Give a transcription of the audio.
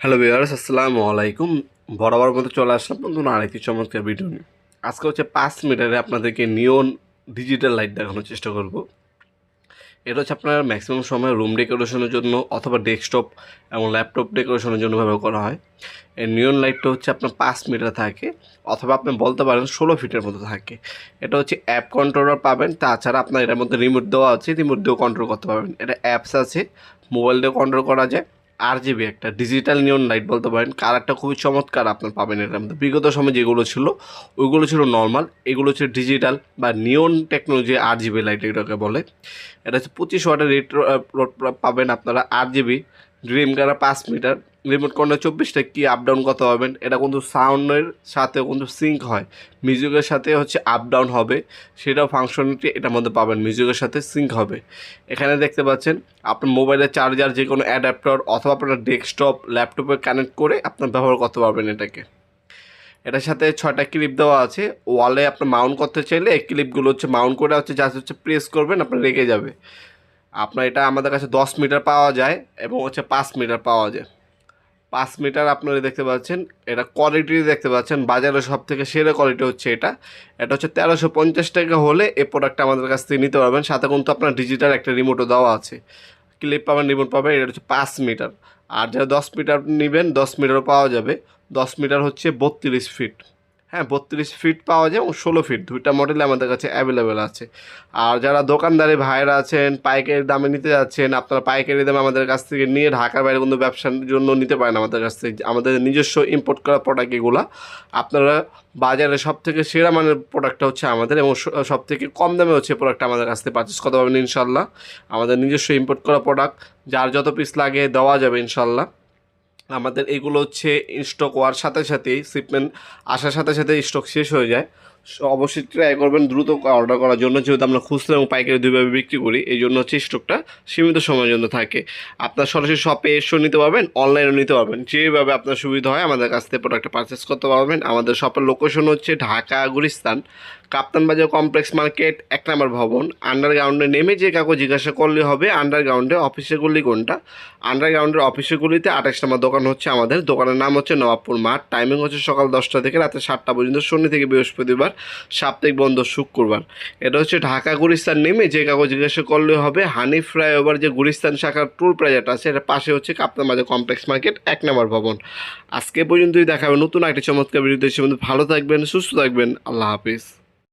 Hello viewers, আসসালামু আলাইকুম। বরাবর মতো চলে আসলাম নতুন আরেকটি চমৎকার ভিডিও নিয়ে। আজকে হচ্ছে 5 মিটারে আপনাদেরকে নিয়ন ডিজিটাল লাইট দেখানোর চেষ্টা করব। এটা হচ্ছে আপনার ম্যাক্সিমাম সময় রুম ডেকোরেশনের জন্য অথবা ডেস্কটপ এবং ল্যাপটপ ডেকোরেশনের জন্য ব্যবহার করা হয়। এই নিয়ন লাইটটা হচ্ছে আপনার 5 মিটার থাকে, অথবা আপনি বলতে পারেন 16 ফিটের মতো থাকে। এটা হচ্ছে অ্যাপ কন্ট্রোলার পাবেন, তাছাড়া আপনার এটার মধ্যে রিমোট দেওয়া আছে, রিমোট দিয়েও কন্ট্রোল করতে পারবেন। এটা অ্যাপস আছে, মোবাইল দিয়ে কন্ট্রোল করা যায়। RGB একটা ডিজিটাল নিয়ন লাইট বলতে পারেন, কালারটা খুবই চমৎকার আপনার পাবেন এটার মধ্যে। বিগত সময় যেগুলো ছিল ওইগুলো ছিল নর্মাল, এগুলো হচ্ছে ডিজিটাল বা নিয়ন টেকনোলজি RGB লাইট এটাকে বলে। এটা হচ্ছে 25 ওয়াটের রেট পাবেন আপনারা। 8 GB dream camera 5 metre, remote control 24টা কি আপ ডাউন করতে পারবেন। এটা কিন্তু সাউন্ডের সাথেও কিন্তু সিঙ্ক হয়, মিউজিকের সাথে হচ্ছে আপ ডাউন হবে, সেটাও ফাংশনালিটি এটার মধ্যে পাবেন, মিউজিকের সাথে সিঙ্ক হবে। এখানে দেখতে পাচ্ছেন আপনার মোবাইলের চার্জার, যে কোনো অ্যাডাপ্টার অথবা আপনার ডেস্কটপ ল্যাপটপে কানেক্ট করে আপনার ব্যবহার করতে পারবেন এটাকে। এটার সাথে 6টা ক্লিপ দেওয়া আছে। ওয়ালে আপনার মাউন্ট করতে চাইলে এই ক্লিপগুলো হচ্ছে মাউন্ট করে হচ্ছে জাস্ট হচ্ছে প্রেস করবেন, আপনার রেখে যাবে। আপনার এটা আমাদের কাছে 10 মিটার পাওয়া যায় এবং হচ্ছে 5 মিটার পাওয়া যায়। 5 মিটার আপনারা দেখতে পাচ্ছেন, এটা কোয়ালিটি দেখতে পাচ্ছেন, বাজারে সব থেকে সেরা কোয়ালিটি হচ্ছে এটা। এটা হচ্ছে 1350 টাকা হলে এই প্রোডাক্টটা আমাদের কাছ থেকে নিতে পারবেন। সাথে কিন্তু আপনার ডিজিটাল একটা রিমোটও দেওয়া আছে, ক্লিপ পাবেন, রিমোট পাবেন। এটা হচ্ছে 5 মিটার। আর যারা 10 মিটার নেবেন 10 মিটারও পাওয়া যাবে। 10 মিটার হচ্ছে 32 ফিট। হ্যাঁ, 32 ফিট পাওয়া যায় এবং 16 ফিট, দুইটা মডেল আমাদের কাছে অ্যাভেলেবেল আছে। আর যারা দোকানদারি ভাইরা আছেন, পাইকারি দামে নিতে যাচ্ছেন, আপনারা পাইকারি দামে আমাদের কাছ থেকে নিয়ে ঢাকার বাইরে কোনো ব্যবসার জন্য নিতে পারেন আমাদের কাছ থেকে। আমাদের নিজস্ব ইম্পোর্ট করা প্রোডাক্ট এগুলো। আপনারা বাজারে সব থেকে সেরা মানের প্রোডাক্টটা হচ্ছে আমাদের, এবং সব থেকে কম দামে হচ্ছে প্রোডাক্টটা আমাদের কাছ থেকে পারচেস করতে পারবেন ইনশাল্লাহ। আমাদের নিজস্ব ইম্পোর্ট করা প্রোডাক্ট, যার যত পিস লাগে দেওয়া যাবে ইনশাল্লাহ। আমাদের এগুলো হচ্ছে স্টক হওয়ার সাথে সাথেই, শিপমেন্ট আসার সাথে সাথে স্টক শেষ হয়ে যায়। অবশ্যই ট্রাই করবেন দ্রুত অর্ডার করার জন্য, যেহেতু আমরা খুচরা এবং পাইকারি দুইভাবে বিক্রি করি, এই জন্য হচ্ছে স্টকটা সীমিত সময়ের জন্য থাকে। আপনার সরাসরি শপে এসেও নিতে পারবেন, অনলাইনেও নিতে পারবেন, যেভাবে আপনার সুবিধা হয় আমাদের কাছ থেকে প্রোডাক্টটা পারচেস করতে পারবেন। আমাদের শপের লোকেশন হচ্ছে ঢাকা গুলিস্তান, কাপ্তান বাজার কমপ্লেক্স মার্কেট, 1 নম্বর ভবন। আন্ডারগ্রাউন্ডে নেমে যে কাউকে জিজ্ঞাসা করলে হবে আন্ডারগ্রাউন্ডে অফিসের গুলি কোনটা। আন্ডারগ্রাউন্ডের অফিসের গুলিতে 28 নম্বর দোকান হচ্ছে আমাদের। দোকানের নাম হচ্ছে নবাবপুর মাঠ। টাইমিং হচ্ছে সকাল 10টা থেকে রাতে 7টা পর্যন্ত, শনি থেকে বৃহস্পতিবার, সাপ্তাহিক বন্ধ শুক্রবার। এটা হচ্ছে ঢাকা গুলিস্তান নেমে যে কাউকে জিজ্ঞাসা করলে হবে হানিফ ফ্লাইওভার যে গুলিস্তান শাখার ট্যুর প্লাজাটা আছে, এটা পাশে হচ্ছে কাপ্তান বাজার কমপ্লেক্স মার্কেট, 1 নম্বর ভবন। আজকে পর্যন্তই, দেখাবে নতুন একটা চমৎকার ভিডিওতে। সে ভালো থাকবেন, সুস্থ থাকবেন, আল্লাহ হাফিজ।